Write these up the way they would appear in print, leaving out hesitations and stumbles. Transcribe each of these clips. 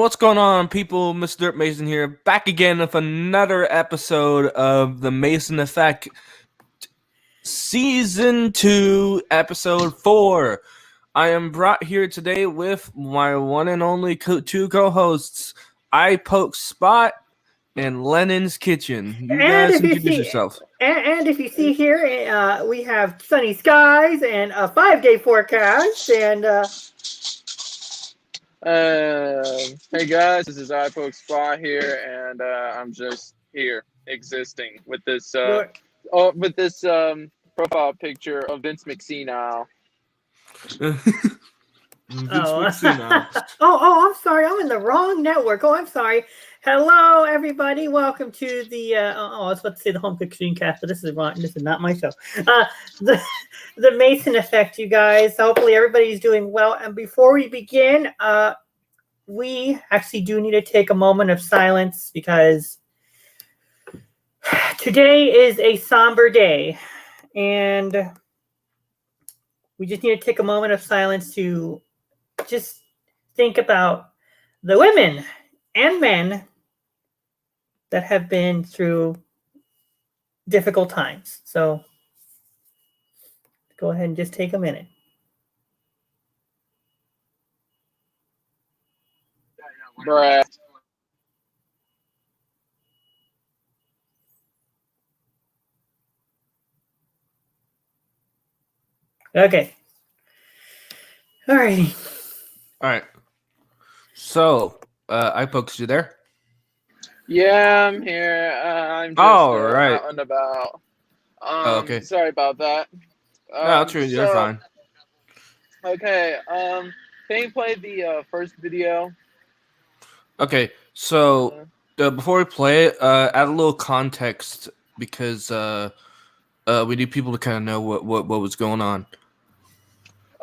what's going on, people? Mr. Dirt Mason here, back again with another episode of the Mason Effect, Season 2, Episode 4. I am brought here today with my one and only two co-hosts, I Poke Spot and Lennon's Kitchen. You guys introduce yourself. And if you see here, we have sunny skies and a 5-day forecast. And hey guys, this is iPoke Spot here, and I'm just here existing with this profile picture of Vince McSenile. I'm sorry, I'm in the wrong network. I'm sorry. Hello, everybody. Welcome to the I was about to say the Home Cook Screencast, but this is wrong. This is not my show. The Mason Effect, you guys. Hopefully, everybody's doing well. And before we begin, we actually do need to take a moment of silence because today is a somber day, and we just need to take a moment of silence to just think about the women and men that have been through difficult times. So go ahead and just take a minute. Bruh. Okay. Alrighty. All right. So, iPokes, you there? Yeah, I'm here. I'm just right. out and about. Okay. Sorry about that. No, true. You're fine. Okay. Can you play the first video? Okay. So, before we play it, add a little context because we need people to kind of know what was going on.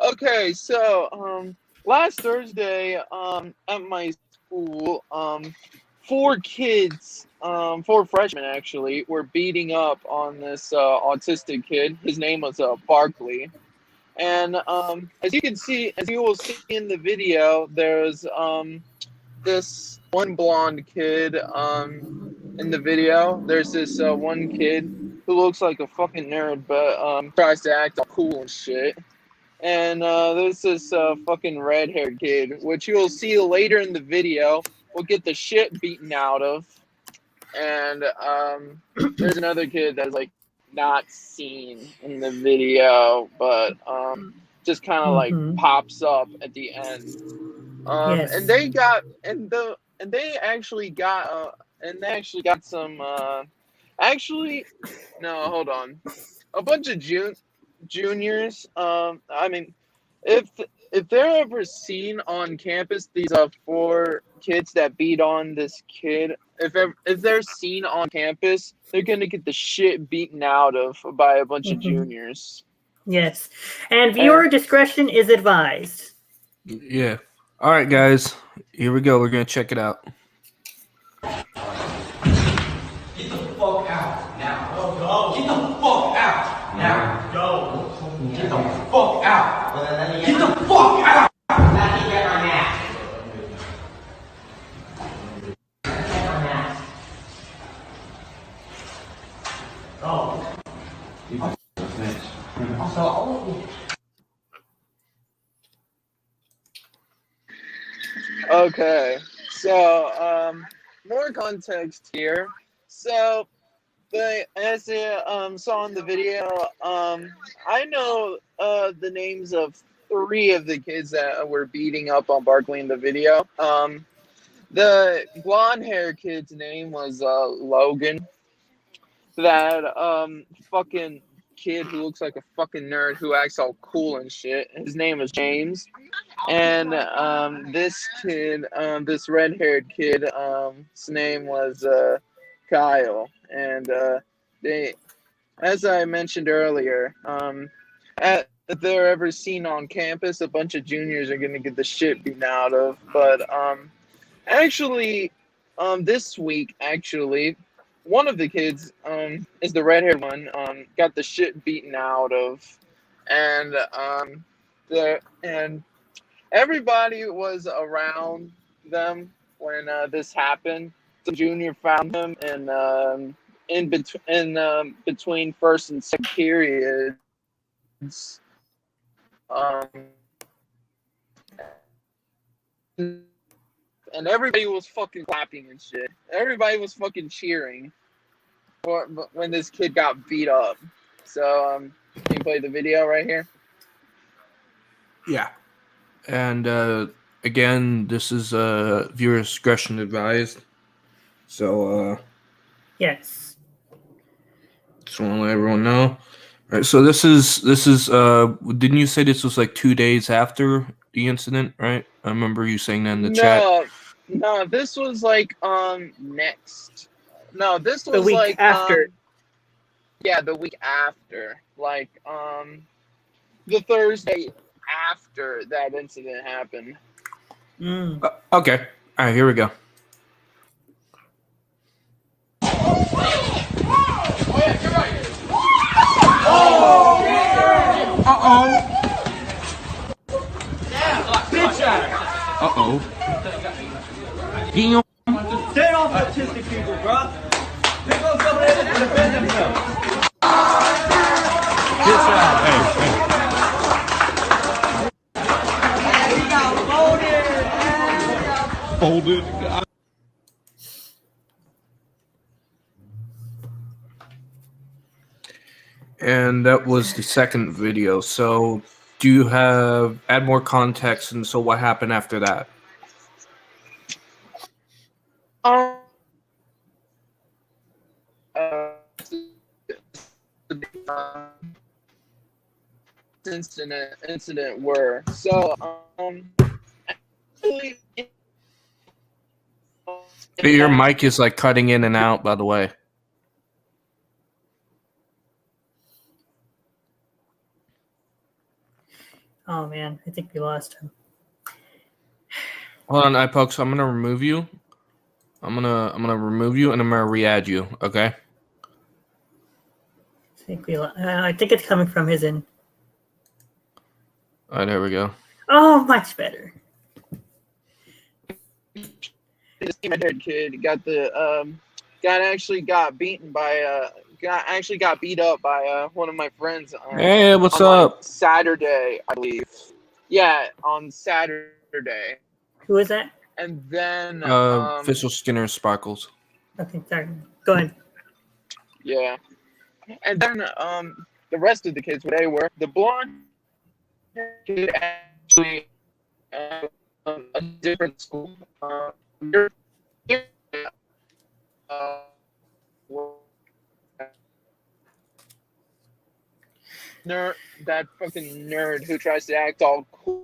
Okay, so last Thursday at my school, 4 kids, 4 freshmen actually, were beating up on this autistic kid. His name was Barkley, and as you will see in the video, there's this one blonde kid in the video. There's this one kid who looks like a fucking nerd, but tries to act all cool and shit. And there's this fucking red-haired kid, which you'll see later in the video, will get the shit beaten out of. And there's another kid that's like not seen in the video, but just kind of like pops up at the end. Yes. And they actually got some. No, hold on. A bunch of juniors. I mean, if they're ever seen on campus, these 4 kids that beat on this kid, if they're seen on campus, they're gonna get the shit beaten out of by a bunch of juniors. Yes, and viewer discretion is advised. Yeah. All right, guys. Here we go. We're gonna check it out. Get the fuck out now. Go. Get the fuck out now. Go. Get the fuck out. Get the fuck out. Let me get my mask. Get my mask. Go. Also, all of you. Okay, so more context here. So, as you saw in the video, I know the names of 3 of the kids that were beating up on Barkley in the video. The blonde-haired kid's name was Logan. That fucking kid who looks like a fucking nerd who acts all cool and shit, his name is James. And this kid, this red-haired kid, his name was Kyle. And they, as I mentioned earlier, if they're ever seen on campus, a bunch of juniors are gonna get the shit beaten out of. But actually, this week, one of the kids, is the red-haired one, got the shit beaten out of, and everybody was around them when this happened. Some junior found him between first and second periods. Um, and everybody was fucking clapping and shit. Everybody was fucking cheering when this kid got beat up. So, can you play the video right here? Yeah. And again, this is viewer discretion advised. So Yes. just want to let everyone know. All right. So this is didn't you say this was like 2 days after the incident, right? I remember you saying that in the chat. No, this was like next. No, this was The week like after. yeah, the week after. Like the Thursday after that incident happened. Okay. All right, here we go. Uh-oh. Stay off autistic people, bro. Pick up somebody to defend themselves. Folded. And that was the second video. So do you add more context, and so what happened after that? Incident were so actually, Your mic is like cutting in and out, by the way. Oh man, I think we lost him. Hold on, iPoke. So I'm gonna remove you. I'm gonna remove you, and I'm gonna re-add you. Okay. I think it's coming from his end. All right, there we go. Oh, much better. this red kid got beat up by one of my friends. Hey, what's on, up? Like, Saturday, I believe. Yeah, on Saturday. Who is that? And then Official Skinner Sparkles. Okay, sorry. Go ahead. Yeah. And then the rest of the kids, what they were, the blonde kid actually a different school. That fucking nerd who tries to act all cool.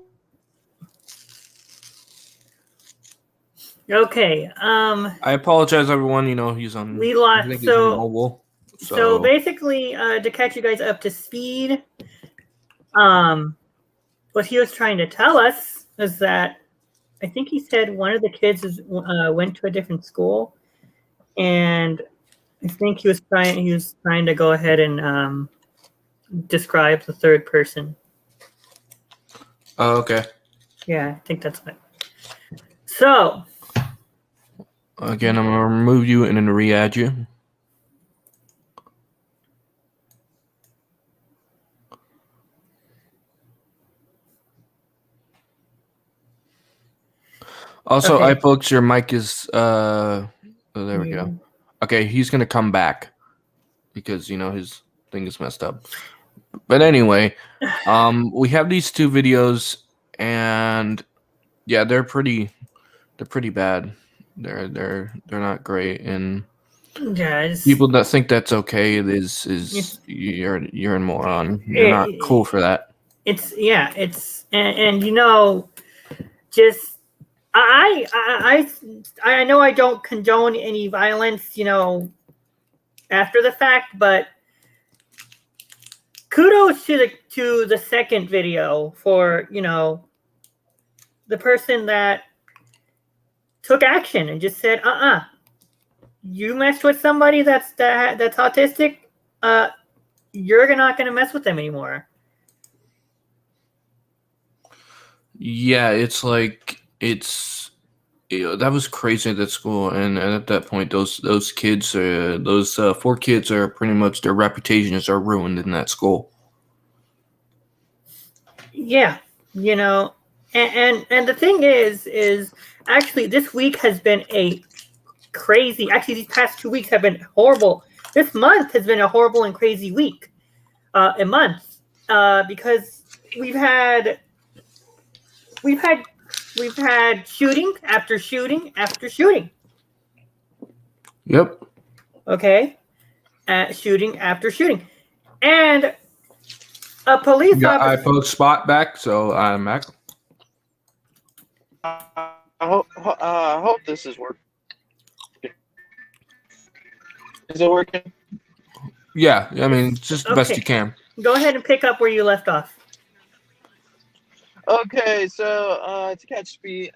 Okay. I apologize, everyone. You know he's on. We lost. I think he's on mobile. So basically, to catch you guys up to speed, what he was trying to tell us is that I think he said one of the kids went to a different school, and I think he was trying to go ahead and describe the third person. Oh, okay. Yeah, I think that's what. So again, I'm gonna remove you and then re-add you. Also, okay. iPokes, your mic is oh, there we go. Okay, he's gonna come back because you know his thing is messed up. But anyway, we have these two videos, and yeah, they're pretty bad. They're not great, and yeah, people that think that's okay is you're a moron. You're not cool for that. It's and you know, just I know I don't condone any violence, you know, after the fact, but kudos to the second video for, you know, the person that took action and just said, you messed with somebody that's autistic, you're not going to mess with them anymore. Yeah, it's like it's Yeah, that was crazy at that school, and at that point, those kids, those 4 kids, are pretty much their reputations are ruined in that school. Yeah, you know, and the thing is actually this week has been a crazy. Actually, these past 2 weeks have been horrible. This month has been a horrible and crazy week, a month, because we've had we've had shooting after shooting after shooting. Yep. Okay, shooting after shooting, and a police Got officer. iPod spot back, so I'm back. I hope this is working. Is it working? Yeah, I mean, just the best Okay. you can. Go ahead and pick up where you left off. Okay, so to catch speed,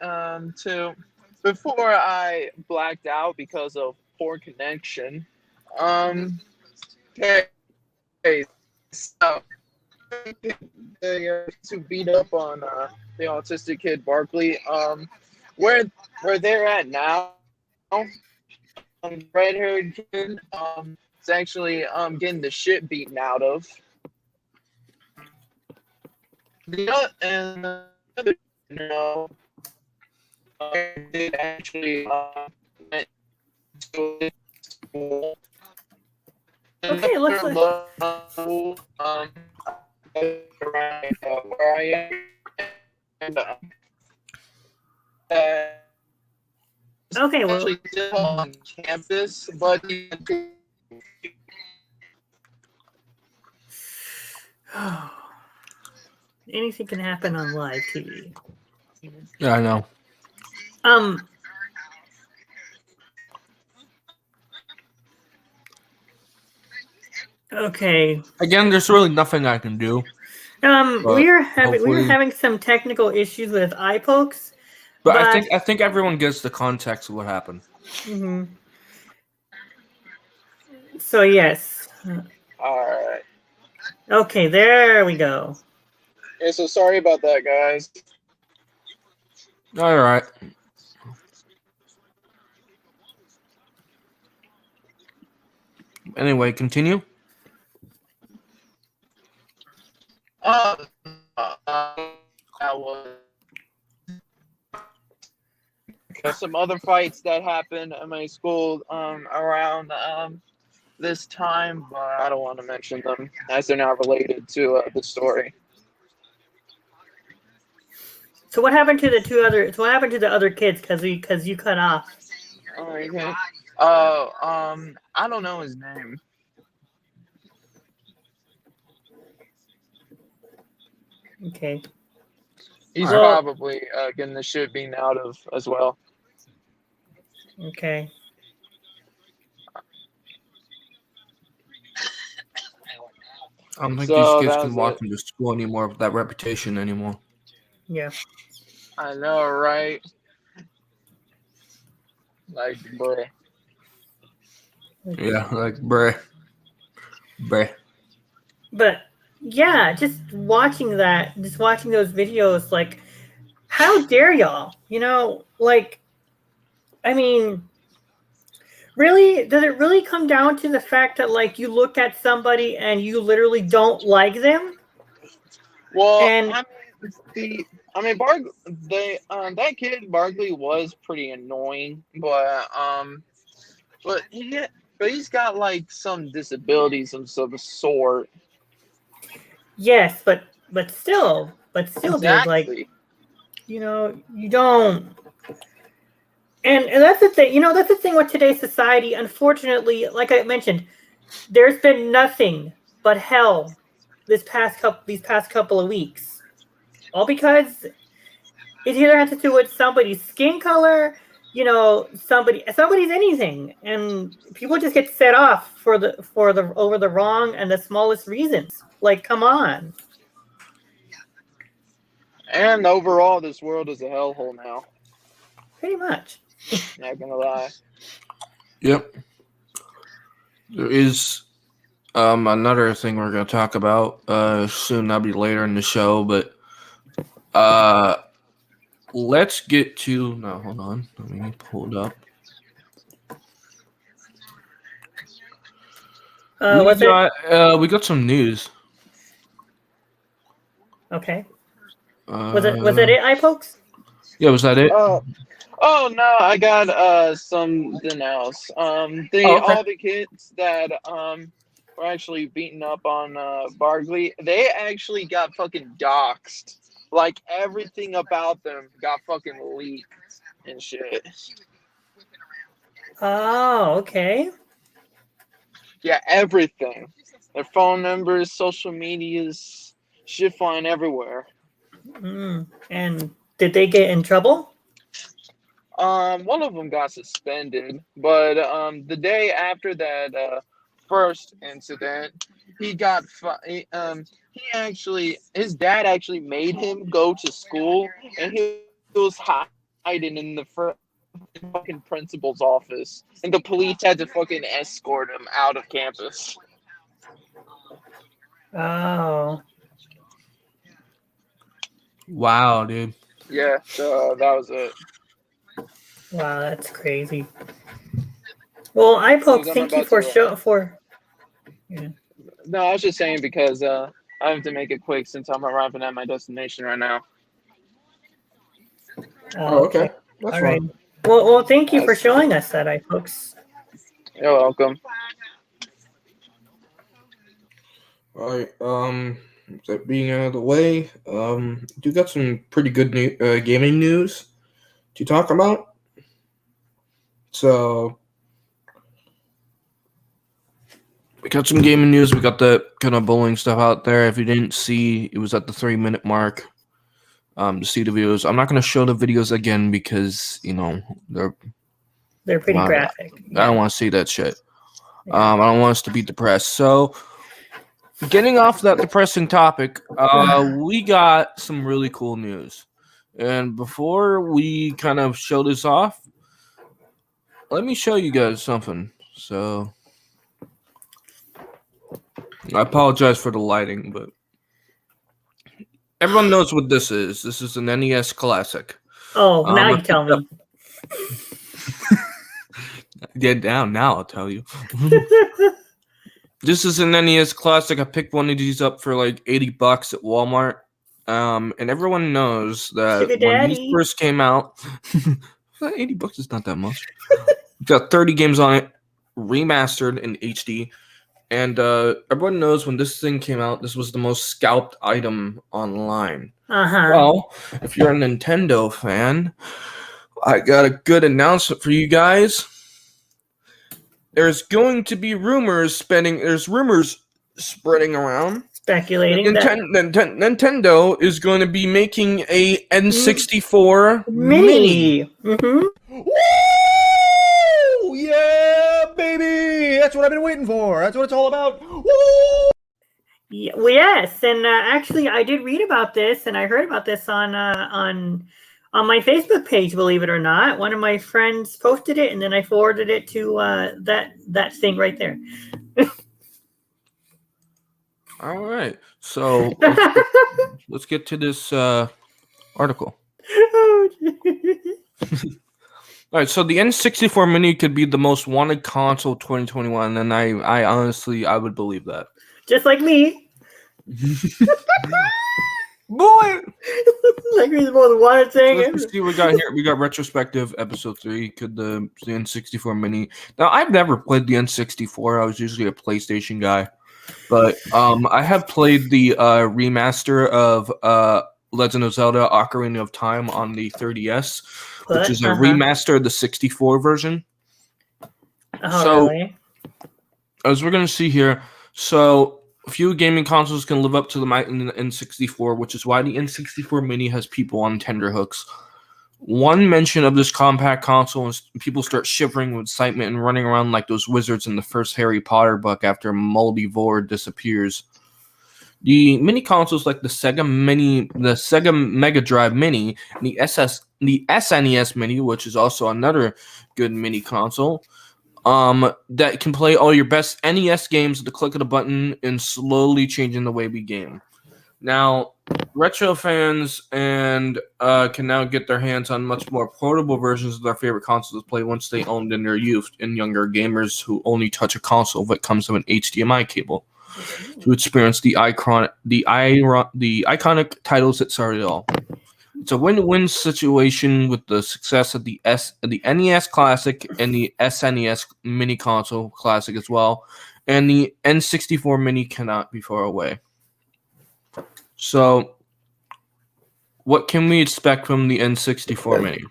before I blacked out because of poor connection, okay, so to beat up on the autistic kid Barkley, where they're at now, red-haired kid, is actually getting the shit beaten out of. And the other, did actually went to school. Okay, looks like Where I am, and okay. Well, actually still on campus, but anything can happen on live TV. Yeah, I know. Okay. Again, there's really nothing I can do. We were hopefully- having some technical issues with iPokes, But I think everyone gets the context of what happened. mhm. So yes. all right. Okay, there we go. Yeah, so sorry about that, guys. All right. Anyway, continue. That was some other fights that happened at my school around this time, but I don't want to mention them as they're not related to the story. So what happened to the two other? So what happened to the other kids? Because you cut off. Oh, okay. I don't know his name. Okay. He's Well- probably getting the shit beaten out of as well. Okay. I don't think So these kids that can was walk it. into school anymore with that reputation anymore. Yeah. I know, right? Like, bruh. Yeah, like bruh. But yeah, just watching those videos, like, how dare y'all? You know, like, I mean, really, does it really come down to the fact that, like, you look at somebody and you literally don't like them? Well, And that kid Barkley was pretty annoying, but he's got like some disabilities of some sort. yes, but still, dude, like, Exactly. you know, you don't. And that's the thing, you know, that's the thing with today's society. Unfortunately, like I mentioned, there's been nothing but hell these past couple of weeks. All because it either has to do with somebody's skin color, you know, somebody's anything, and people just get set off for the over the wrong and the smallest reasons. Like, come on. And overall, this world is a hellhole now. Pretty much. Not gonna lie. Yep. There is another thing we're gonna talk about soon. That'll be later in the show, but let's get to no. Hold on, let me pull it up. We got some news. Okay. Was it iPokes? Yeah, was that it? Oh no, I got something else. Okay. All the kids that were actually beaten up on Barkley, they actually got fucking doxxed. Like everything about them got fucking leaked and shit. Oh, okay. Yeah, everything. Their phone numbers, social medias, shit flying everywhere. And did they get in trouble? One of them got suspended, but the day after that first incident, his dad actually made him go to school, and he was hiding in the fucking principal's office, and the police had to fucking escort him out of campus. Oh. Wow, dude. Yeah, so that was it. Wow, that's crazy. Well, iPokes, thank you for. Yeah. No, I was just saying because I have to make it quick since I'm arriving at my destination right now. Oh, okay. That's all right. Well, thank you for showing us that, iPokes. You're welcome. All right. That being out of the way, you got some pretty good gaming news to talk about. So we got some gaming news. We got the kind of bowling stuff out there. If you didn't see, it was at the 3-minute mark. To see the videos, I'm not going to show the videos again because they're pretty graphic. I don't want to see that shit. I don't want us to be depressed. So, getting off that depressing topic, we got some really cool news. And before we kind of show this off, let me show you guys something. So, I apologize for the lighting, but everyone knows what this is. This is an NES classic. Oh, now you tell me. Yeah, now I'll tell you. This is an NES classic. I picked one of these up for like $80 at Walmart. And everyone knows that when these first came out, $80 is not that much. It's got 30 games on it, remastered in HD. And everyone knows when this thing came out, this was the most scalped item online. Well, if you're a Nintendo fan, I got a good announcement for you guys. There's going to be rumors spreading around. Speculating Nintendo is going to be making a N64 Mini. Mm-hmm. Woo! Yeah, baby! That's what I've been waiting for. That's what it's all about. Woo! Yes, and actually, I did read about this, and I heard about this on my Facebook page. Believe it or not, one of my friends posted it, and then I forwarded it to that thing right there. All right, so let's get to this article. Oh, all right, so the N64 Mini could be the most wanted console 2021, and I honestly would believe that. Just like me. Boy, like me, the most wanted thing. So let's see what we got here. We got retrospective episode 3. Could the N64 Mini? Now I've never played the N64. I was usually a PlayStation guy, but I have played the remaster of Legend of Zelda: Ocarina of Time on the 3DS, which is a remaster of the 64 version. Really? As we're gonna see here, so few gaming consoles can live up to the might in the N64, which is why the N64 Mini has people on tenterhooks. One mention of this compact console is people start shivering with excitement and running around like those wizards in the first Harry Potter book after Moldy Vord disappears. The mini consoles like the Sega Mega Drive Mini, and the SNES Mini, which is also another good mini console, that can play all your best NES games with the click of the button and slowly changing the way we game. Now, retro fans and can now get their hands on much more portable versions of their favorite consoles to play once they owned in their youth, and younger gamers who only touch a console if it comes with an HDMI cable to experience the iconic titles that started it all. It's a win-win situation with the success of the NES Classic and the SNES Mini Console Classic as well, and the N64 Mini cannot be far away. So, what can we expect from the N64 Mini?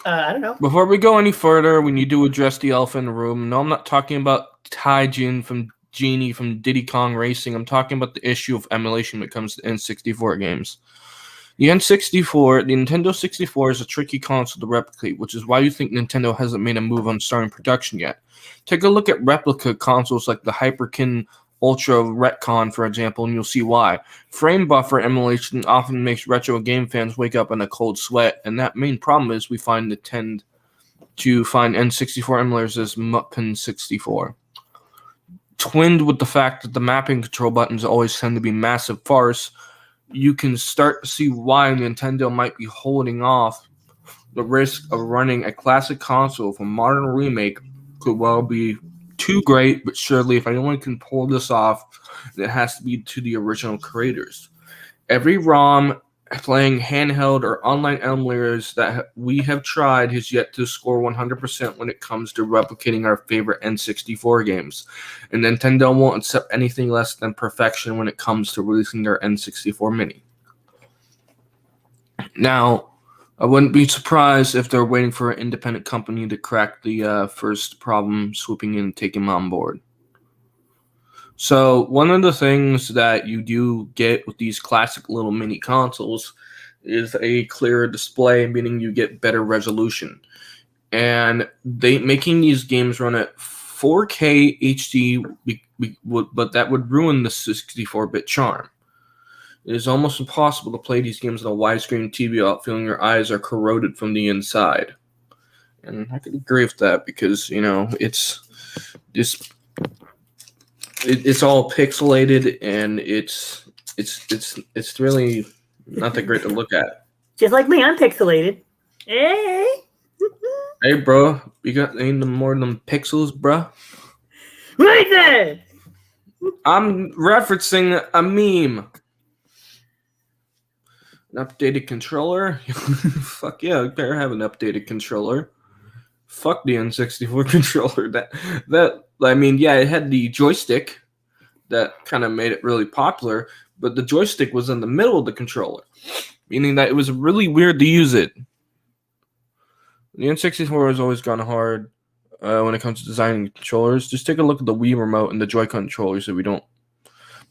I don't know. Before we go any further, we need to address the elephant in the room. No, I'm not talking about Genie from Diddy Kong Racing. I'm talking about the issue of emulation when it comes to N64 games. The Nintendo 64 is a tricky console to replicate, which is why you think Nintendo hasn't made a move on starting production yet. Take a look at replica consoles like the Hyperkin Ultra Retcon, for example, and you'll see why. Frame buffer emulation often makes retro game fans wake up in a cold sweat, and that main problem is we tend to find N64 emulators as Muppin 64. Twinned with the fact that the mapping control buttons always tend to be massive farce, you can start to see why Nintendo might be holding off. The risk of running a classic console for modern remake could well be too great, but surely if anyone can pull this off, it has to be to the original creators. Every ROM playing handheld or online emulators that we have tried has yet to score 100% when it comes to replicating our favorite N64 games, and Nintendo won't accept anything less than perfection when it comes to releasing their N64 Mini. Now, I wouldn't be surprised if they're waiting for an independent company to crack the first problem, swooping in and taking them on board. So one of the things that you do get with these classic little mini consoles is a clearer display, meaning you get better resolution. And making these games run at 4K HD, but that would ruin the 64-bit charm. It is almost impossible to play these games on a widescreen TV without feeling your eyes are corroded from the inside. And I could agree with that because, it's all pixelated and it's really not that great to look at. Just like me, I'm pixelated. Hey! Hey, bro, you got any more of them pixels, bro? Right there! I'm referencing a meme. An updated controller? Fuck yeah, I better have an updated controller. Fuck the N64 controller. It had the joystick that kind of made it really popular, but the joystick was in the middle of the controller, meaning that it was really weird to use it. The N64 has always gone hard when it comes to designing controllers. Just take a look at the Wii remote and the Joy-Con controllers if we don't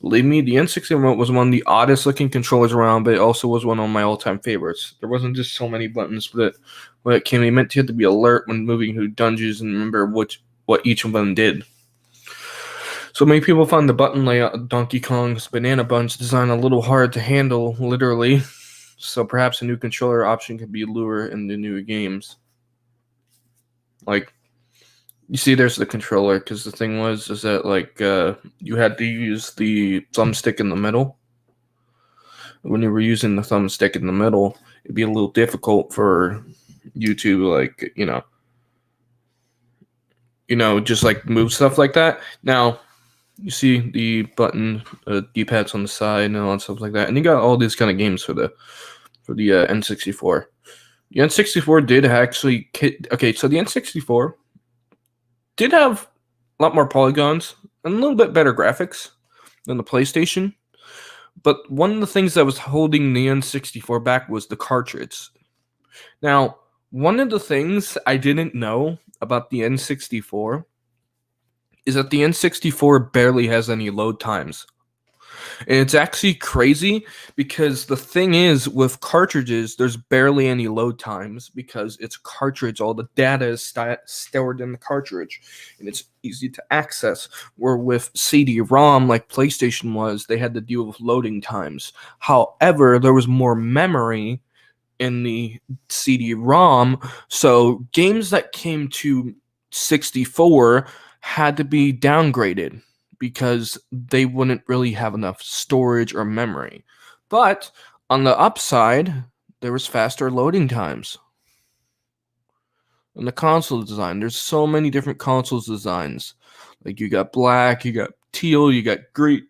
believe me. The N64 remote was one of the oddest looking controllers around, but it also was one of my all-time favorites. There wasn't just so many buttons, but when it came, it meant you had to be alert when moving through dungeons and remember what each of them did. So many people find the button layout of Donkey Kong's Banana Bunch design a little hard to handle, literally. So perhaps a new controller option could be a lure in the new games. Like, you see, there's the controller, because the thing is that, you had to use the thumbstick in the middle. When you were using the thumbstick in the middle, it'd be a little difficult for you to, just, move stuff like that. Now, you see the button, D-pads on the side and all that stuff like that. And you got all these kind of games for the N64. The N64 did actually... Okay, so the N64... did have a lot more polygons and a little bit better graphics than the PlayStation. But one of the things that was holding the N64 back was the cartridge. Now, one of the things I didn't know about the N64 is that the N64 barely has any load times. And it's actually crazy because the thing is, with cartridges, there's barely any load times because it's a cartridge. All the data is stored in the cartridge, and it's easy to access. Where with CD-ROM, like PlayStation was, they had to deal with loading times. However, there was more memory in the CD-ROM, so games that came to 64 had to be downgraded. because they wouldn't really have enough storage or memory. But on the upside, there was faster loading times. And the console design, there's so many different consoles designs. Like you got black, you got teal, you got green,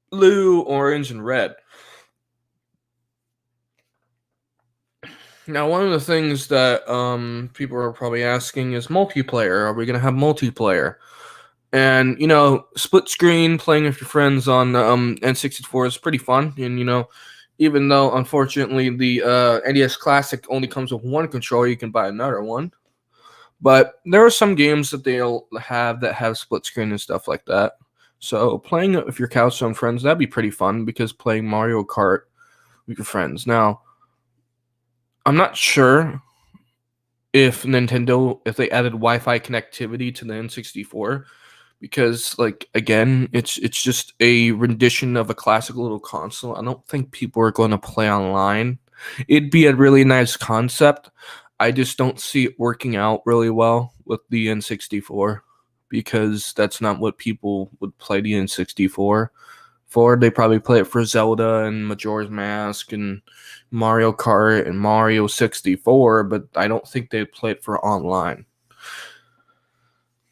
blue, orange, and red. Now, one of the things that people are probably asking is multiplayer. Are we going to have multiplayer? And, split screen, playing with your friends on N64 is pretty fun. And, even though, unfortunately, the NES Classic only comes with one controller, you can buy another one. But there are some games that they'll have that have split screen and stuff like that. So playing it with your couch on friends, that'd be pretty fun because playing Mario Kart with your friends. Now, I'm not sure if they added Wi-Fi connectivity to the N64 because, again, it's just a rendition of a classic little console. I don't think people are going to play online. It'd be a really nice concept. I just don't see it working out really well with the N64 because that's not what people would play the N64 for. They probably play it for Zelda and Majora's Mask and Mario Kart and Mario 64, but I don't think they'd play it for online.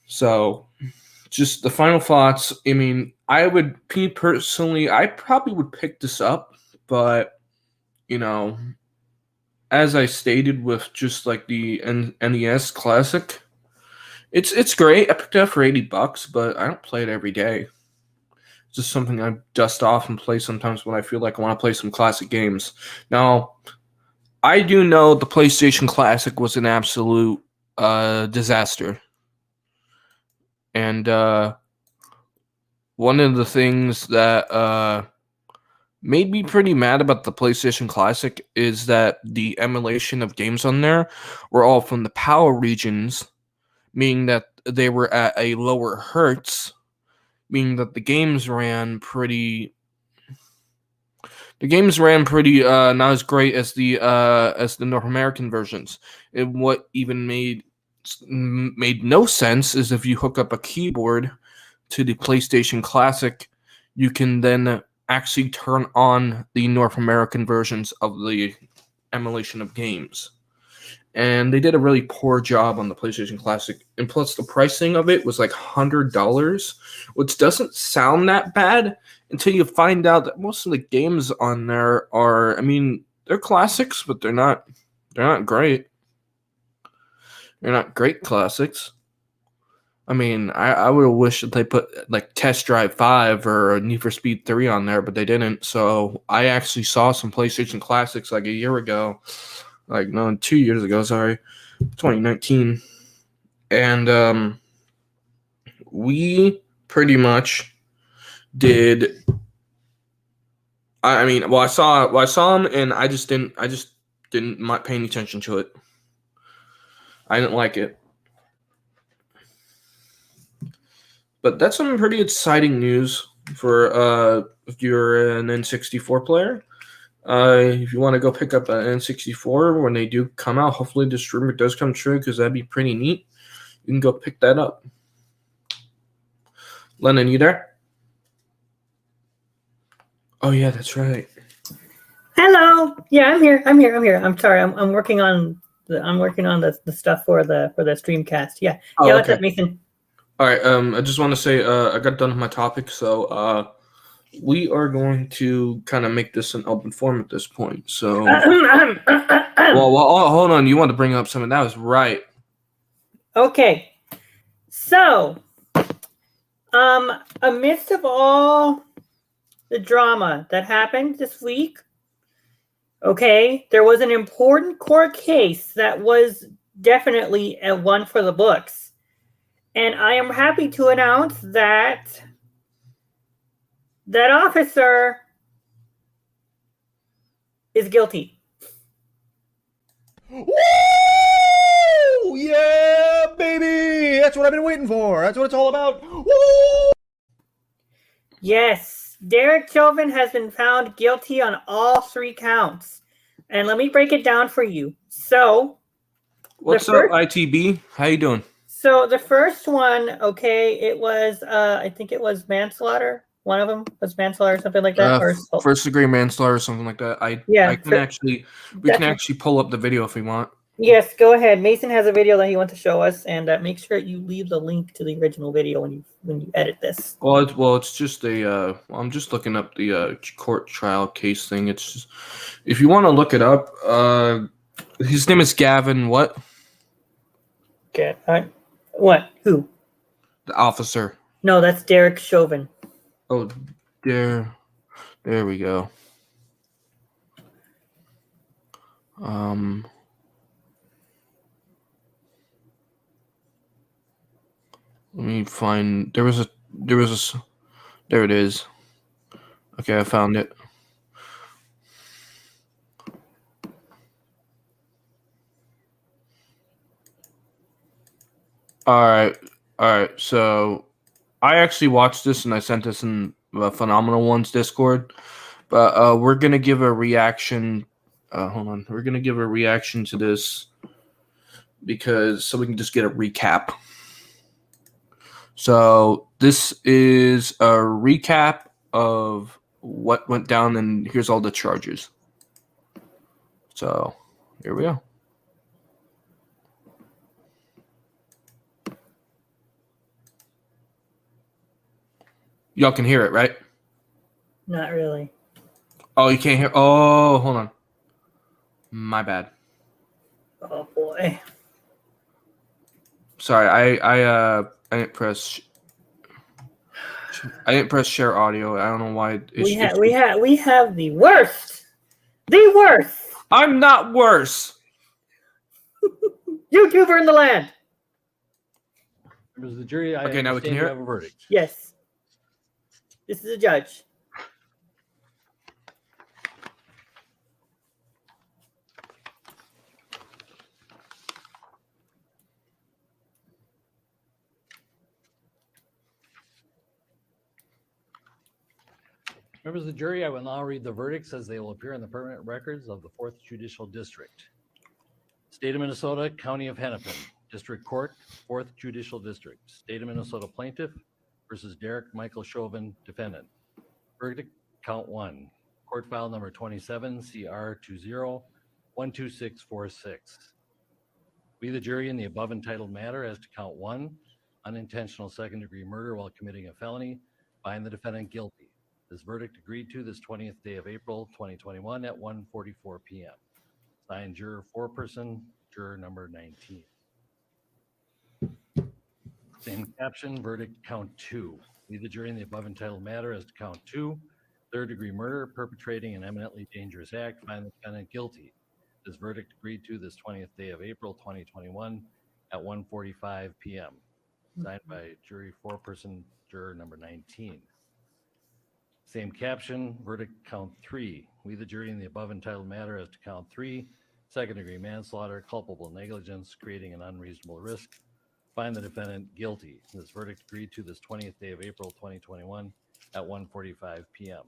So, just the final thoughts. I mean, I probably would pick this up, but, as I stated with just like the NES Classic, it's great. I picked it up for $80, but I don't play it every day. It's just something I dust off and play sometimes when I feel like I want to play some classic games. Now, I do know the PlayStation Classic was an absolute disaster. And one of the things that made me pretty mad about the PlayStation Classic is that the emulation of games on there were all from the PAL regions, meaning that they were at a lower hertz, meaning that the games ran pretty not as great as the North American versions. And what even made no sense is if you hook up a keyboard to the PlayStation Classic, you can then actually turn on the North American versions of the emulation of games. And they did a really poor job on the PlayStation Classic. And plus the pricing of it was like $100, which doesn't sound that bad until you find out that most of the games on there are, they're classics, but they're not great. They're not great classics. I would have wished that they put like Test Drive 5 or Need for Speed 3 on there, but they didn't. So I actually saw some PlayStation Classics like a year ago. 2 years ago, sorry. 2019. And we pretty much did I saw them and I just didn't pay any attention to it. I didn't like it. But that's some pretty exciting news for if you're an N64 player. If you want to go pick up an N64 when they do come out, hopefully this rumor does come true because that'd be pretty neat. You can go pick that up. Lennon, you there? Oh yeah, that's right. Hello. Yeah, I'm here. I'm sorry. I'm working on the stuff for the Streamcast. Yeah. Oh, yeah. okay. What's up, Mason? All right. I just want to say I got done with my topic, so we are going to kind of make this an open forum at this point. So, well, hold on. You want to bring up something? That was right. Okay. So, amidst of all the drama that happened this week, okay, there was an important court case that was definitely a one for the books. And I am happy to announce that that officer is guilty. Woo! Yeah, baby! That's what I've been waiting for. That's what it's all about. Woo! Yes, Derek Chauvin has been found guilty on all 3 counts. And let me break it down for you. So, what's up, ITB? How you doing? So the first one, okay, it was I think it was manslaughter. One of them was manslaughter, or something like that. Or assault. First degree manslaughter or something like that. Yeah, I can actually we can that's- actually pull up the video if we want. Yes, go ahead. Mason has a video that he wants to show us, and make sure you leave the link to the original video when you edit this. Well, it's just a. I'm just looking up the court trial case thing. It's just, if you want to look it up. His name is Gavin. What? Okay. What? Who? The officer. No, that's Derek Chauvin. Oh, there we go. Let me find. There it is. Okay, I found it. All right. So, I actually watched this and I sent this in the Phenomenal Ones Discord. But we're gonna give a reaction. Hold on. We're gonna give a reaction to this so we can just get a recap. So this is a recap of what went down, and here's all the charges. So here we go. Y'all can hear it, right? Not really. Oh, you can't hear. Oh, hold on. My bad. Oh boy. Sorry, I didn't press. I didn't press share audio. I don't know why. We have the worst. The worst I'm not worse. YouTuber in the land. Members of the jury, I Okay, now we can understand hear you it? have a verdict. Yes. This is a judge. Members of the jury, I will now read the verdicts as they will appear in the permanent records of the 4th Judicial District. State of Minnesota, County of Hennepin, District Court, 4th Judicial District. State of Minnesota Plaintiff versus Derek Michael Chauvin, Defendant. Verdict, Count 1. Court file number 27, CR 20-12646. We, the jury, in the above entitled matter as to Count 1, unintentional second-degree murder while committing a felony, find the defendant guilty. This verdict agreed to this 20th day of April 2021 at 1:44 p.m. Signed, juror foreperson, juror number 19. Same caption, verdict count 2. We, the jury, in the above entitled matter as to count 2, third-degree murder, perpetrating an eminently dangerous act, find the defendant guilty. This verdict agreed to this 20th day of April 2021 at 1:45 p.m. Signed by jury foreperson, juror number 19. Same caption, verdict count 3. We, the jury, in the above entitled matter as to count 3, second-degree manslaughter, culpable negligence, creating an unreasonable risk, find the defendant guilty. This verdict agreed to this 20th day of April 2021 at 1:45 p.m.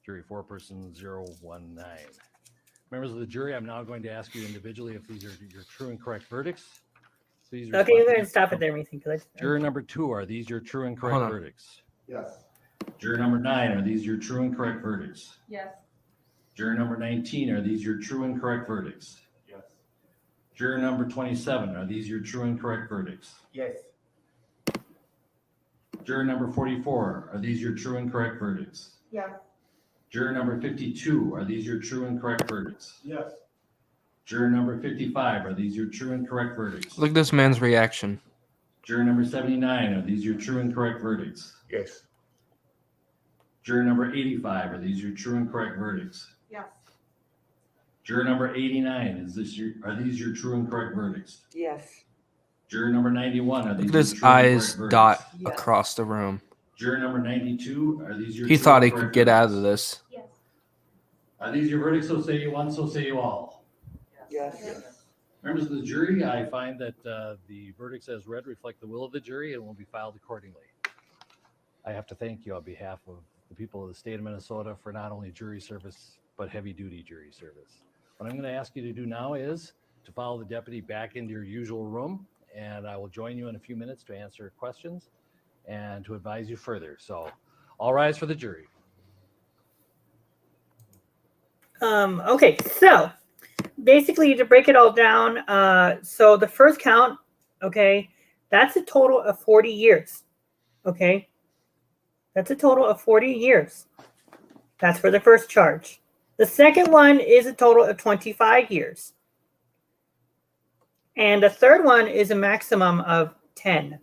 Jury foreperson 019. Members of the jury, I'm now going to ask you individually if these are your true and correct verdicts. Please Okay, you're going to stop it there, Mason. Juror number 2, are these your true and correct Hold on. verdicts? Yes. Juror number 9, are these your true and correct verdicts? Yes. Juror number 19, are these your true and correct verdicts? Yes. Juror number 27, are these your true and correct verdicts? Yes. Juror number 44, are these your true and correct verdicts? Yes. Juror number 52, are these your true and correct verdicts? Yes. Juror number 55, are these your true and correct verdicts? Look at this man's reaction. Juror number 79, are these your true and correct verdicts? Yes. Juror number 85, are these your true and correct verdicts? Yes. Juror number 89, are these your true and correct verdicts? Yes. Juror number 91, are these Look at your his true and eyes correct dot verdicts? Yes. across the room. Juror number 92, are these your He true thought and he could correct get out of verdicts? this. Yes. Are these your verdicts? So say you one, so say you all. Yes. Members of the jury, I find that the verdicts as read reflect the will of the jury and will be filed accordingly. I have to thank you on behalf of the people of the state of Minnesota for not only jury service, but heavy-duty jury service. What I'm going to ask you to do now is to follow the deputy back into your usual room and I will join you in a few minutes to answer questions and to advise you further. So, all rise for the jury. Okay, so basically to break it all down, so the first count, okay, that's a total of 40 years. Okay, that's a total of 40 years. That's for the first charge. The second one is a total of 25 years. And the third one is a maximum of 10.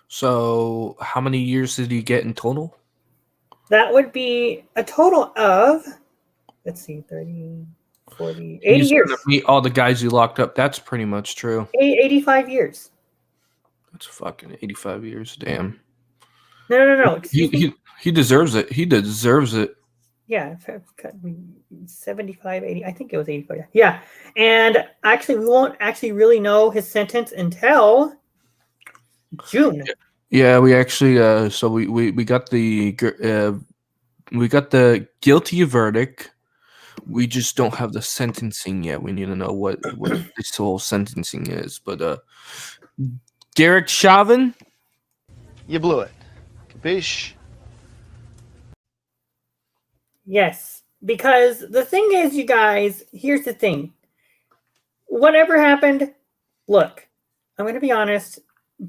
So, how many years did he get in total? That would be a total of, let's see, 30, 40, 80 He's years. gonna meet all the guys he locked up. That's pretty much true. 85 years. That's fucking 85 years. Damn. No. He deserves it. He deserves it. Yeah, 75, 80. I think it was 85. Yeah. And actually, we won't actually really know his sentence until June. Yeah, we actually so we got the guilty verdict. We just don't have the sentencing yet. We need to know what this whole sentencing is. But Derek Chauvin, You blew it. Capiche? Yes. Because the thing is, you guys, here's the thing. Whatever happened, look, I'm going to be honest.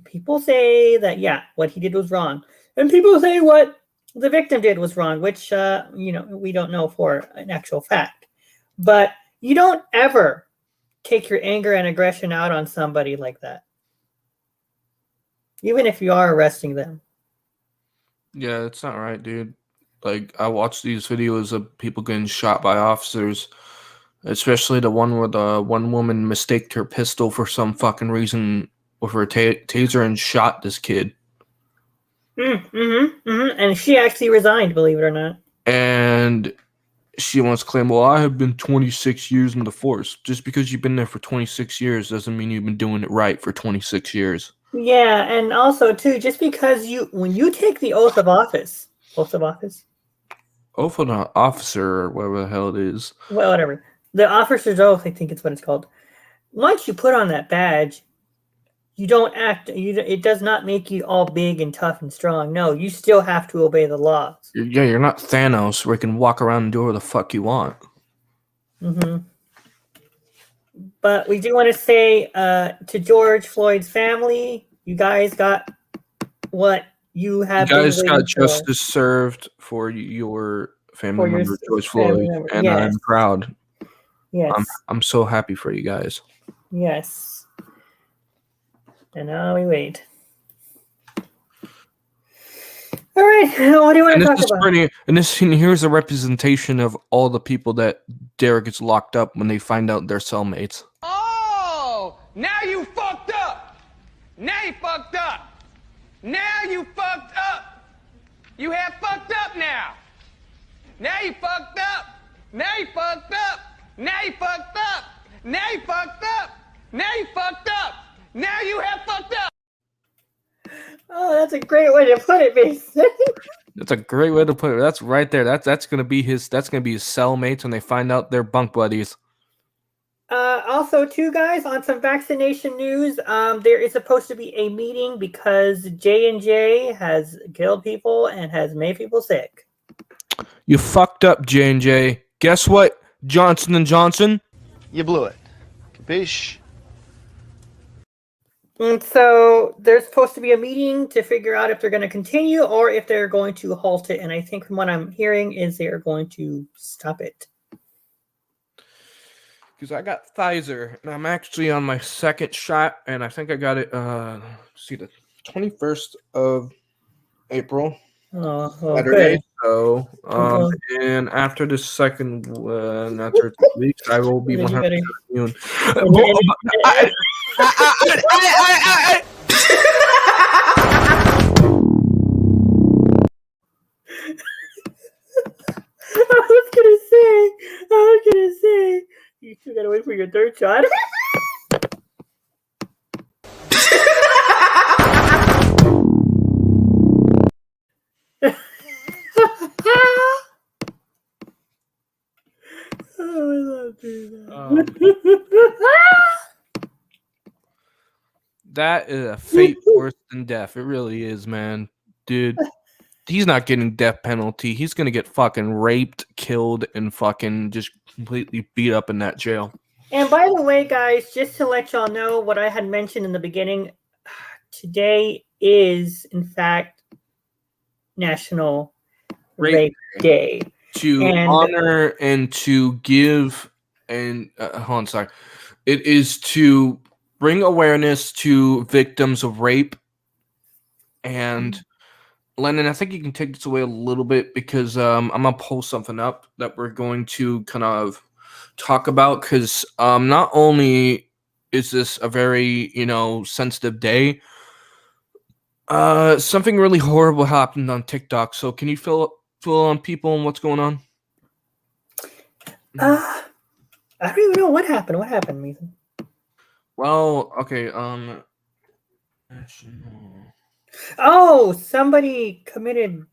People say that, yeah, what he did was wrong. And people say what the victim did was wrong, which, we don't know for an actual fact. But you don't ever take your anger and aggression out on somebody like that. Even if you are arresting them. yeah, it's not right, dude. Like, I watched these videos of people getting shot by officers, especially the one where the one woman mistaked her pistol for some fucking reason with her taser and shot this kid. And she actually resigned, believe it or not. And she wants to claim, well, I have been 26 years in the force. Just because you've been there for 26 years doesn't mean you've been doing it right for 26 years. Yeah, and also, too, just because when you take the oath of office, Oath of an officer, or whatever the hell it is. well, whatever, the officer's oath, I think it's what it's called. Once you put on that badge, you don't act, it does not make you all big and tough and strong. No, you still have to obey the laws. You're not Thanos where you can walk around and do whatever the fuck you want. But we do want to say to George Floyd's family, you guys got what you have. You guys got justice served for your family member, George Floyd, and yes. I'm proud. Yes, I'm so happy for you guys. Yes. And now we wait. All right, what do you want to talk about? And here's a representation of all the people that Derek gets locked up when they find out they're cellmates. Oh, now you fucked up. Now you fucked up. Now you fucked up. You have fucked up now. Now you fucked up. Now you fucked up. Now you fucked up. Now you fucked up. Now you fucked up. Now you have fucked up. Oh, that's a great way to put it, Mason. That's a great way to put it. That's right there. That's gonna be his cellmates when they find out they're bunk buddies. Also, too, guys, on some vaccination news, there is supposed to be a meeting because J&J has killed people and has made people sick. You fucked up, J&J. Guess what, Johnson & Johnson? You blew it. Capiche? And so there's supposed to be a meeting to figure out if they're going to continue or if they're going to halt it. And I think from what I'm hearing is they are going to stop it. Because I got Pfizer, and I'm actually on my second shot, and I think I got it, the 21st of April. Saturday. Good. So, and after the second, after 2 weeks, I will be 100% immune. I was gonna say, you still gotta wait for your third shot. Oh, I love doing that. that is a fate worse than death. It really is, man. Dude, he's not getting death penalty. He's gonna get fucking raped, killed, and fucking just completely beat up in that jail. And by the way, guys, just to let y'all know what I had mentioned in the beginning, today is, in fact, National Rape Day. To honor and to give and hold on, sorry. It is to bring awareness to victims of rape. And Lennon, I think you can take this away a little bit because I'm gonna pull something up that we're going to kind of talk about because not only is this a very sensitive day, something really horrible happened on TikTok. So can you fill on people and what's going on? I don't even know what happened. What happened, Mason? Well, okay. Oh, somebody committed.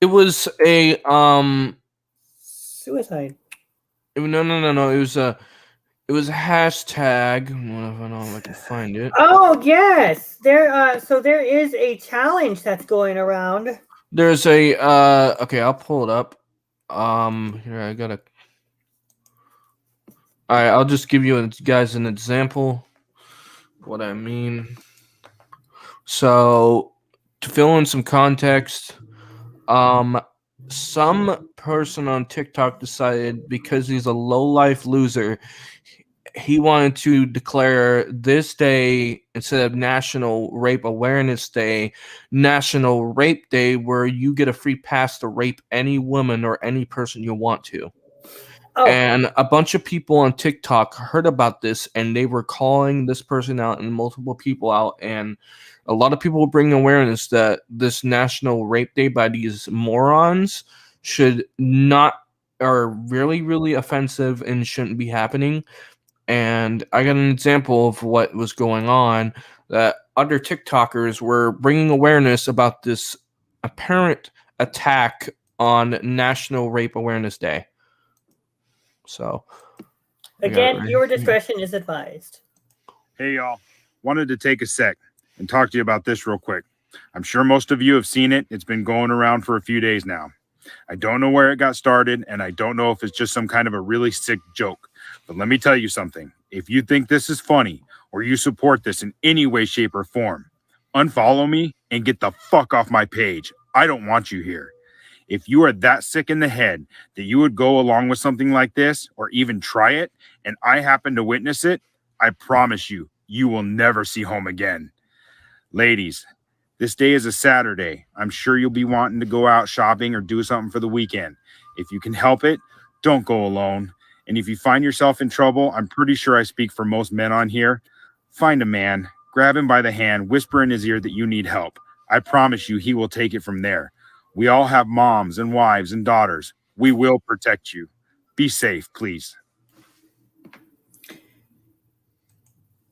It was a suicide. No. It was a hashtag. I don't know if I can find it. Oh yes, there. So there is a challenge that's going around. There's a okay, I'll pull it up. Here I gotta. All right, I'll just give you guys an example. What I mean. So to fill in some context, some person on TikTok decided because he's a low-life loser, he wanted to declare this day instead of National Rape Awareness Day, National Rape Day, where you get a free pass to rape any woman or any person you want to. Oh. And a bunch of people on TikTok heard about this and they were calling this person out and multiple people out. And a lot of people bring awareness that this National Rape Day by these morons should not, are really, really offensive and shouldn't be happening. And I got an example of what was going on, that other TikTokers were bringing awareness about this apparent attack on National Rape Awareness Day. So, again, your discretion is advised. Hey, y'all. Wanted to take a sec and talk to you about this real quick. I'm sure most of you have seen it. It's been going around for a few days now. I don't know where it got started, and I don't know if it's just some kind of a really sick joke. But let me tell you something. If you think this is funny or you support this in any way, shape, or form, unfollow me and get the fuck off my page. I don't want you here. If you are that sick in the head that you would go along with something like this or even try it, and I happen to witness it, I promise you, you will never see home again. Ladies, this day is a Saturday. I'm sure you'll be wanting to go out shopping or do something for the weekend. If you can help it, don't go alone. And if you find yourself in trouble, I'm pretty sure I speak for most men on here. Find a man, grab him by the hand, whisper in his ear that you need help. I promise you he will take it from there. We all have moms and wives and daughters. We will protect you. Be safe, please.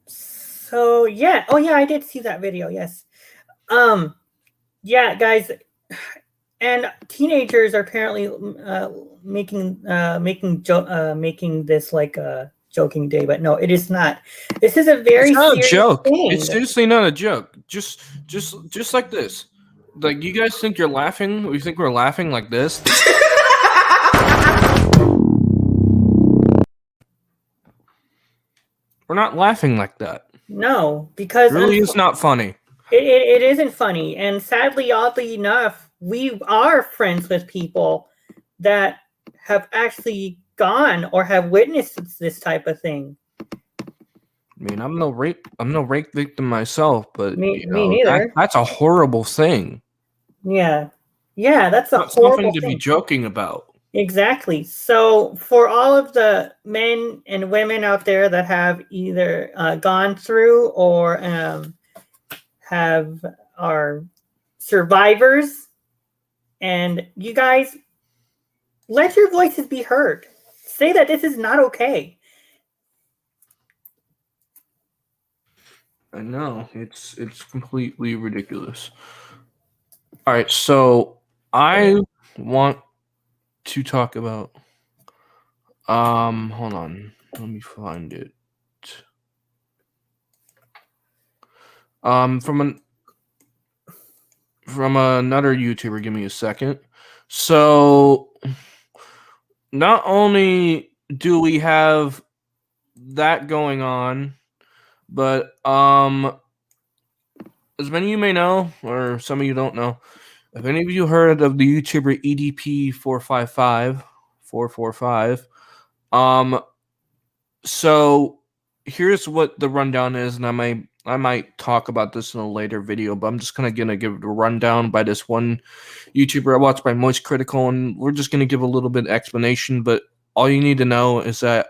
So yeah, oh yeah, I did see that video. Yes, yeah, guys, and teenagers are apparently making this like a joking day, but no, it is not. This is a very serious joke. thing. It's seriously not a joke. Just like this. Like, you guys think you're laughing? You think we're laughing like this? We're not laughing like that. No, because really, it's not funny. It isn't funny, and sadly, oddly enough, we are friends with people that have actually gone or have witnessed this type of thing. I mean, I'm no rape victim myself, but me neither. That's a horrible thing. Yeah, that's a not horrible something to thing. be joking about. Exactly. So for all of the men and women out there that have either gone through or are survivors, and you guys, let your voices be heard. Say that this is not okay. I know, it's completely ridiculous. All right, so I want to talk about hold on, let me find it. From another YouTuber. Give me a second. So, not only do we have that going on, but as many of you may know, or some of you don't know, if any of you heard of the YouTuber EDP455, so here's what the rundown is, and I might talk about this in a later video, but I'm just gonna give it a rundown by this one YouTuber I watched by Moist Critical, and we're just gonna give a little bit of explanation, but all you need to know is that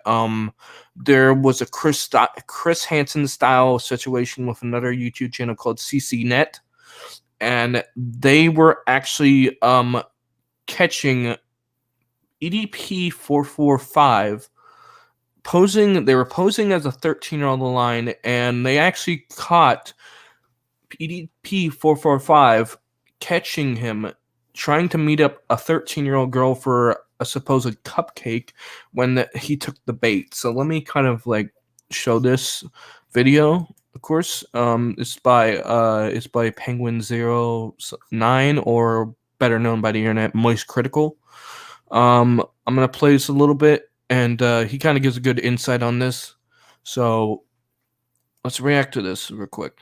there was a Chris Hansen style situation with another YouTube channel called CCNet, and they were actually catching EDP445 posing. They were posing as a 13-year-old online, and they actually caught EDP445 catching him trying to meet up a 13-year-old girl for a supposed cupcake when he took the bait. So let me kind of like show this video. Of course, it's by Penguin09, or better known by the internet, Moist Critical. I'm gonna play this a little bit, and he kind of gives a good insight on this. So let's react to this real quick.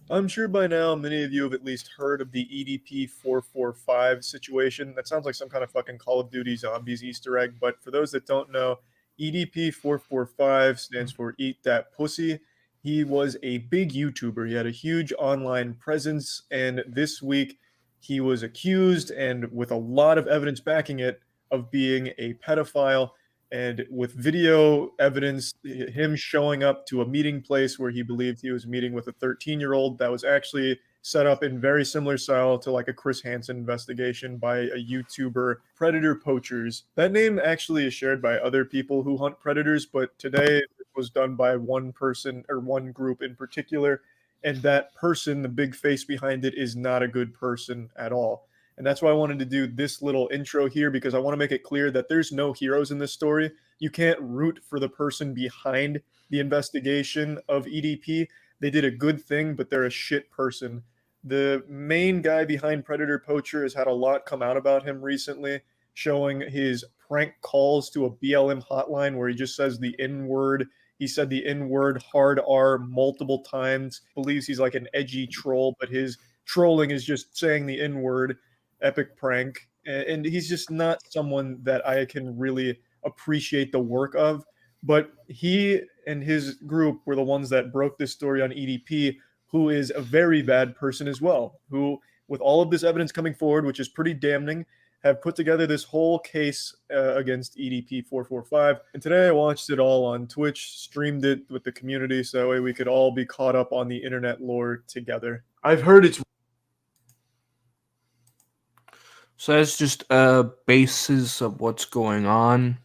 I'm sure by now many of you have at least heard of the EDP445 situation. That sounds like some kind of fucking Call of Duty Zombies Easter egg, but for those that don't know, EDP445 stands for Eat That Pussy. He was a big YouTuber. He had a huge online presence, and this week he was accused, and with a lot of evidence backing it, of being a pedophile. And with video evidence, him showing up to a meeting place where he believed he was meeting with a 13-year-old that was actually set up in very similar style to like a Chris Hansen investigation by a YouTuber, Predator Poachers. That name actually is shared by other people who hunt predators, but today it was done by one person or one group in particular. And that person, the big face behind it, is not a good person at all. And that's why I wanted to do this little intro here, because I want to make it clear that there's no heroes in this story. You can't root for the person behind the investigation of EDP. They did a good thing, but they're a shit person. The main guy behind Predator Poacher has had a lot come out about him recently, showing his prank calls to a BLM hotline where he just says the N-word. He said the N-word hard R multiple times, believes he's like an edgy troll, but his trolling is just saying the N-word. Epic prank, and he's just not someone that I can really appreciate the work of. But he and his group were the ones that broke this story on EDP, who is a very bad person as well, who, with all of this evidence coming forward, which is pretty damning, have put together this whole case against EDP445. And today I watched it all on Twitch, streamed it with the community, so that way we could all be caught up on the internet lore together. I've heard it's So that's just a basis of what's going on.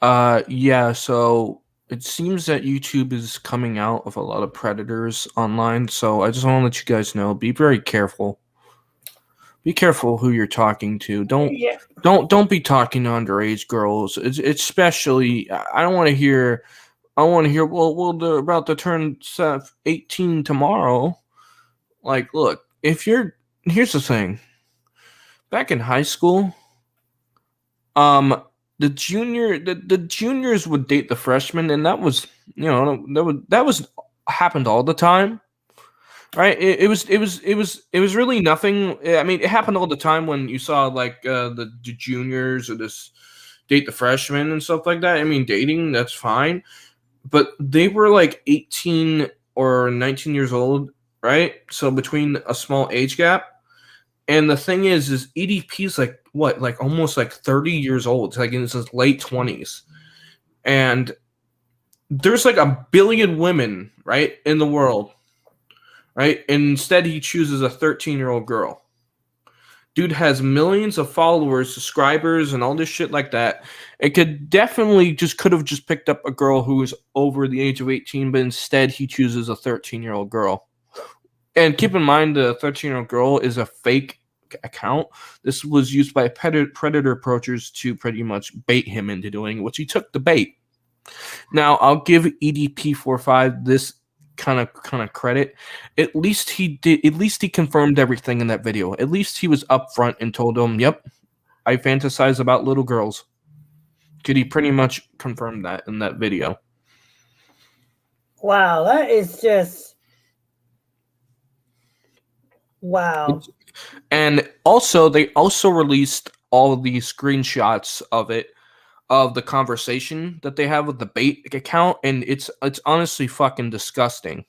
Yeah, so it seems that YouTube is coming out with a lot of predators online. So I just want to let you guys know, be very careful. Be careful who you're talking to. Don't be talking to underage girls. It's especially, I don't want to hear. Well, they're about to turn 18 tomorrow. Like, look, here's the thing. Back in high school, the juniors would date the freshmen, and that was happened all the time, right? It was really nothing. I mean, it happened all the time when you saw like the juniors or this date the freshmen and stuff like that. I mean, dating, that's fine, but they were like 18 or 19 years old, right? So between a small age gap. And the thing is EDP is like what, like almost like 30 years old. It's like in his late 20s. And there's like 1 billion women, right, in the world, right? And instead he chooses a 13-year-old girl. Dude has millions of followers, subscribers, and all this shit like that. It could have just picked up a girl who is over the age of 18, but instead he chooses a 13-year-old girl. And keep in mind, the 13-year-old girl is a fake account. This was used by predator poachers to pretty much bait him into doing, which he took the bait. Now I'll give EDP45 this kind of credit. At least he confirmed everything in that video. At least he was upfront and told them, "Yep, I fantasize about little girls." Could he pretty much confirm that in that video? Wow, that is just wow. And also, they also released all of these screenshots of it, of the conversation that they have with the bait account, and it's honestly fucking disgusting.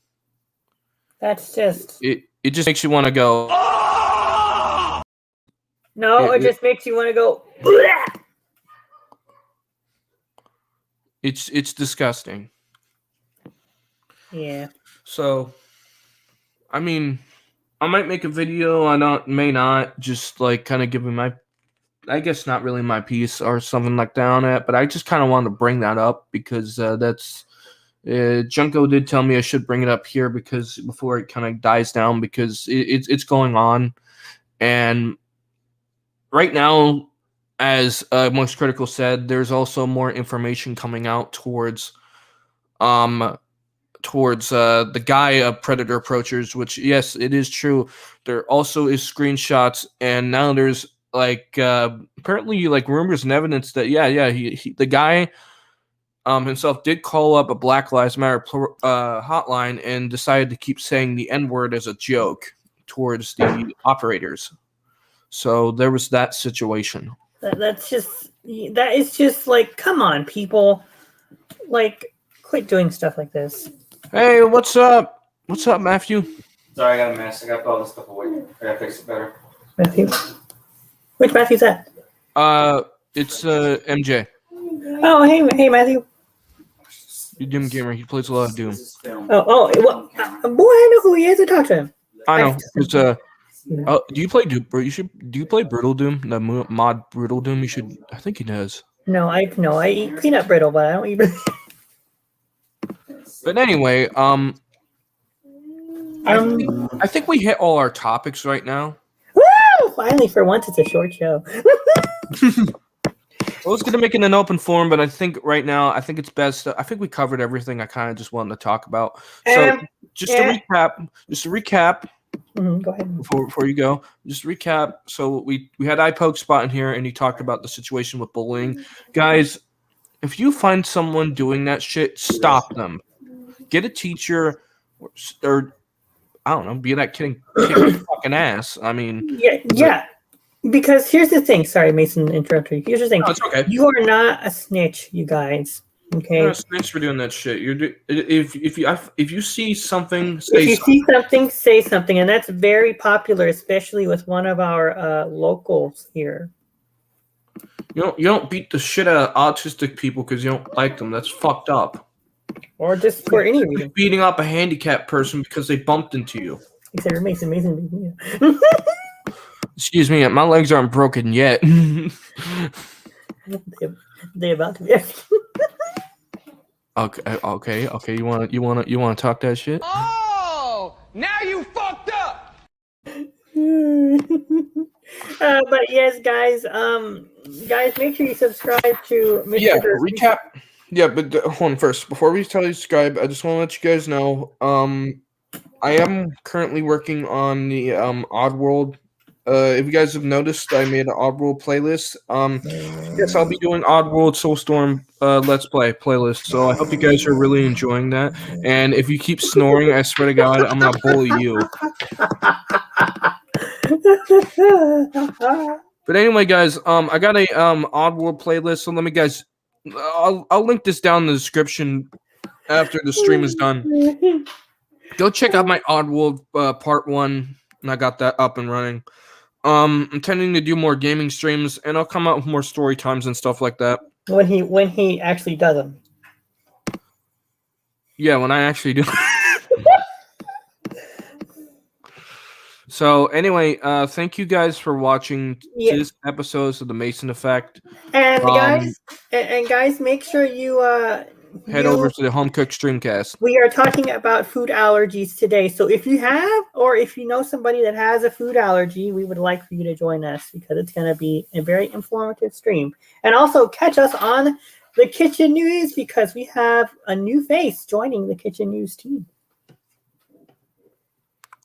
That's just It just makes you want to go. no. It just makes you want to go. Bleh! It's disgusting. Yeah. So, I mean, I might make a video. May not. Just like kind of giving my, I guess not really my piece or something like that on it. But I just kind of wanted to bring that up because that's. Junko did tell me I should bring it up here because before it kind of dies down because it's going on, and right now, as Most Critical said, there's also more information coming out towards the guy of Predator Approachers, which yes, it is true. There also is screenshots, and now there's like apparently like rumors and evidence that he the guy himself did call up a Black Lives Matter hotline and decided to keep saying the N-word as a joke towards the operators. So there was that situation. That is just like, come on, people. Like, quit doing stuff like this. Hey, what's up? What's up, Matthew? Sorry, I got a mess. I got all this stuff away. I gotta fix it better. Matthew? Which Matthew's that? It's MJ. Oh, hey, Matthew. Doom gamer. He plays a lot of Doom. Well, boy, I know who he is. I talked to him. I know. It's do you play Doom? Do you play Brutal Doom? The mod Brutal Doom. You should. I think he does. No, I eat peanut brittle, but I don't eat. But anyway, I think we hit all our topics right now. Woo! Finally, for once, it's a short show. I was gonna make it an open forum, but I think right now, I think it's best. I think we covered everything I kind of just wanted to talk about. So just to recap. Mm-hmm, go ahead. Before you go, just recap. So we had iPoke Spot in here, and he talked about the situation with bullying. Guys, if you find someone doing that shit, stop them. Get a teacher, or I don't know, be that kid kick your fucking ass. I mean, yeah. Because here's the thing. Sorry, Mason, interrupted you. Here's the thing. No, it's okay. You are not a snitch, you guys. Okay. You're not a snitch for doing that shit. If you see something, see something, say something, and that's very popular, especially with one of our locals here. You don't beat the shit out of autistic people because you don't like them. That's fucked up. Or just for any reason. Beating up a handicapped person because they bumped into you. Except for Mason. Excuse me, my legs aren't broken yet. They about to be. Okay. You wanna talk that shit? Oh, now you fucked up. But yes, guys. Guys, make sure you subscribe to Mr. Yeah, Hershey. recap. Yeah, but hold on first. Before we tell you to subscribe, I just want to let you guys know. I am currently working on the Oddworld. If you guys have noticed, I made an Oddworld playlist. Yes, I'll be doing Oddworld Soulstorm Let's Play playlist. So I hope you guys are really enjoying that. And if you keep snoring, I swear to God, I'm gonna bully you. But anyway, guys, I got a Oddworld playlist. So let me, guys, I'll link this down in the description after the stream is done. Go check out my Oddworld part 1, and I got that up and running. I'm intending to do more gaming streams, and I'll come out with more story times and stuff like that. When he actually does them. Yeah, when I actually do. So anyway, thank you guys for watching this episode of the Mason Effect. And guys, make sure you head over to the Home Cook Streamcast. We are talking about food allergies today. So if you have, or if you know somebody that has a food allergy, we would like for you to join us because it's going to be a very informative stream. And also catch us on the Kitchen News because we have a new face joining the Kitchen News team.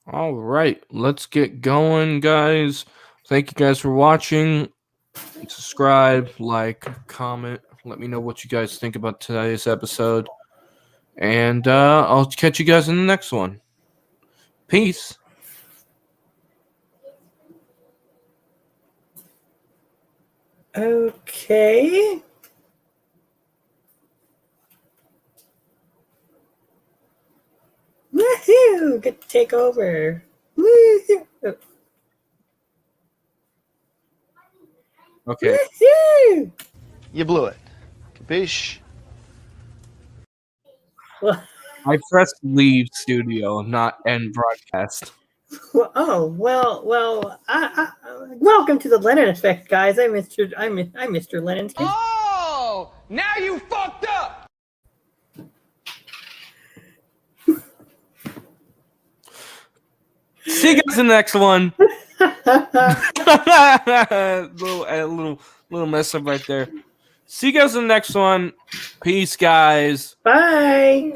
All right, let's get going, guys. Thank you guys for watching. Subscribe, like, comment. Let me know what you guys think about today's episode. And I'll catch you guys in the next one. Peace. Okay. Woohoo! Get to take over. Woohoo! Okay. Woohoo! You blew it. Capiche? Well, I pressed leave studio, not end broadcast. welcome to the Lennon Effect, guys. I'm Mr. Lennon's kid. Oh, now you fucked up. See you guys in the next one. little mess up right there. See you guys in the next one. Peace, guys. Bye.